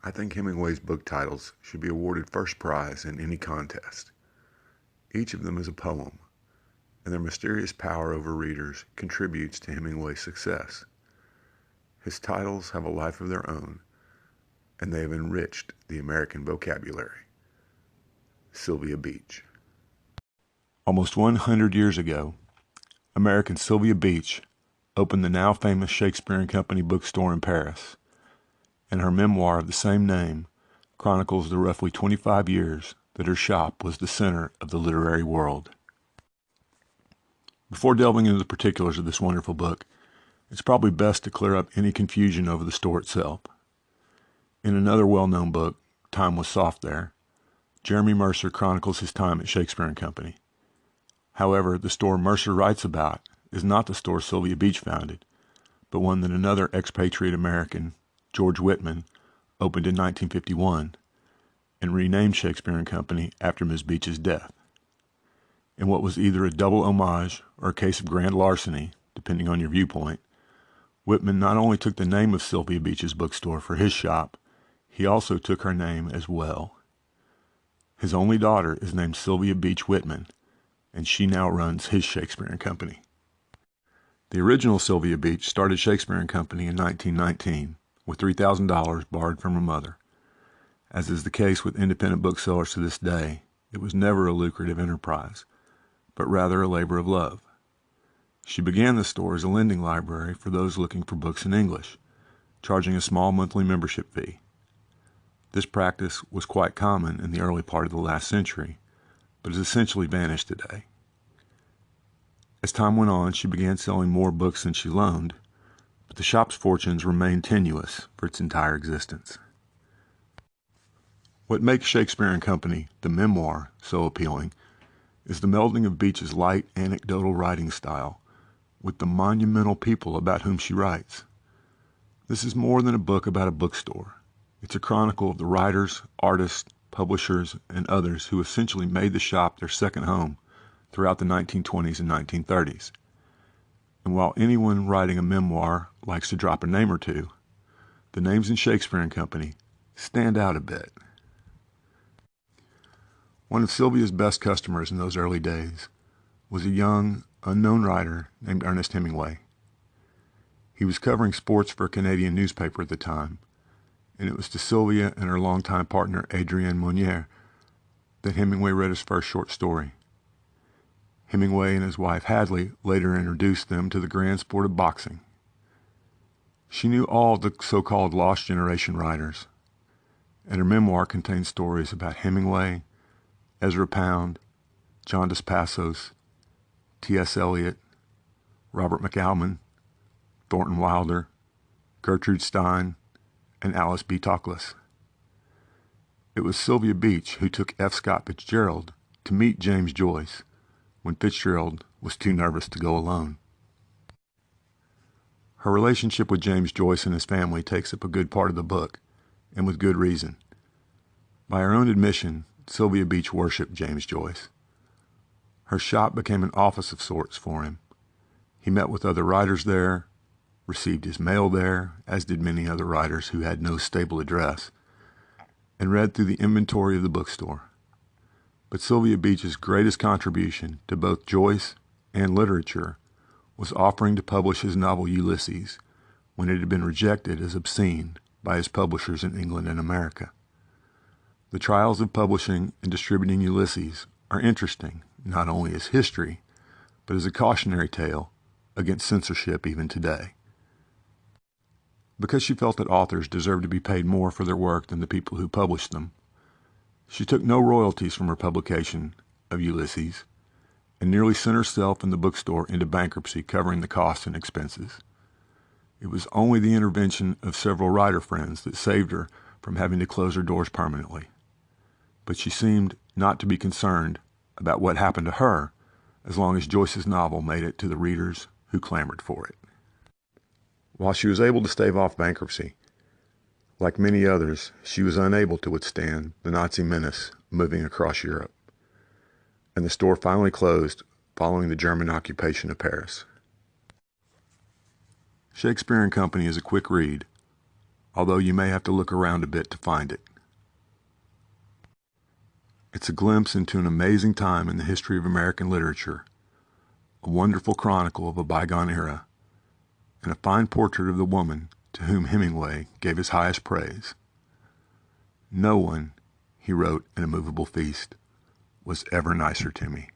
I think Hemingway's book titles should be awarded first prize in any contest. Each of them is a poem, and their mysterious power over readers contributes to Hemingway's success. His titles have a life of their own, and they have enriched the American vocabulary. Sylvia Beach. Almost 100 years ago, American Sylvia Beach opened the now famous Shakespeare and Company bookstore in Paris, and her memoir of the same name chronicles the roughly 25 years that her shop was the center of the literary world. Before delving into the particulars of this wonderful book, it's probably best to clear up any confusion over the store itself. In another well-known book, Time Was Soft There, Jeremy Mercer chronicles his time at Shakespeare and Company. However, the store Mercer writes about is not the store Sylvia Beach founded, but one that another expatriate American, George Whitman, opened in 1951 and renamed Shakespeare and Company after Ms. Beach's death. In what was either a double homage or a case of grand larceny, depending on your viewpoint, Whitman not only took the name of Sylvia Beach's bookstore for his shop, he also took her name as well. His only daughter is named Sylvia Beach Whitman, and she now runs his Shakespeare and Company. The original Sylvia Beach started Shakespeare and Company in 1919 with $3,000 borrowed from her mother. As is the case with independent booksellers to this day, it was never a lucrative enterprise, but rather a labor of love. She began the store as a lending library for those looking for books in English, charging a small monthly membership fee. This practice was quite common in the early part of the last century, but has essentially vanished today. As time went on, she began selling more books than she loaned, but the shop's fortunes remained tenuous for its entire existence. What makes Shakespeare and Company, the memoir, so appealing is the melding of Beach's light, anecdotal writing style with the monumental people about whom she writes. This is more than a book about a bookstore. It's a chronicle of the writers, artists, publishers, and others who essentially made the shop their second home throughout the 1920s and 1930s. And while anyone writing a memoir likes to drop a name or two, the names in Shakespeare and Company stand out a bit. One of Sylvia's best customers in those early days was a young, unknown writer named Ernest Hemingway. He was covering sports for a Canadian newspaper at the time, and it was to Sylvia and her longtime partner Adrienne Monnier that Hemingway read his first short story. Hemingway and his wife Hadley later introduced them to the grand sport of boxing. She knew all the so-called lost generation writers, and her memoir contains stories about Hemingway, Ezra Pound, John Dos Passos, T.S. Eliot, Robert McAlmon, Thornton Wilder, Gertrude Stein, and Alice B. Toklas. It was Sylvia Beach who took F. Scott Fitzgerald to meet James Joyce when Fitzgerald was too nervous to go alone. Her relationship with James Joyce and his family takes up a good part of the book, and with good reason. By her own admission, Sylvia Beach worshipped James Joyce. Her shop became an office of sorts for him. He met with other writers there, received his mail there, as did many other writers who had no stable address, and read through the inventory of the bookstore. But Sylvia Beach's greatest contribution to both Joyce and literature was offering to publish his novel Ulysses when it had been rejected as obscene by his publishers in England and America. The trials of publishing and distributing Ulysses are interesting, not only as history, but as a cautionary tale against censorship even today. Because she felt that authors deserved to be paid more for their work than the people who published them, she took no royalties from her publication of Ulysses and nearly sent herself and the bookstore into bankruptcy covering the costs and expenses. It was only the intervention of several writer friends that saved her from having to close her doors permanently. But she seemed not to be concerned about what happened to her as long as Joyce's novel made it to the readers who clamored for it. While she was able to stave off bankruptcy, like many others, she was unable to withstand the Nazi menace moving across Europe, and the store finally closed following the German occupation of Paris. Shakespeare and Company is a quick read, although you may have to look around a bit to find it. It's a glimpse into an amazing time in the history of American literature, a wonderful chronicle of a bygone era, and a fine portrait of the woman to whom Hemingway gave his highest praise. "No one," he wrote in A Movable Feast, "was ever nicer to me."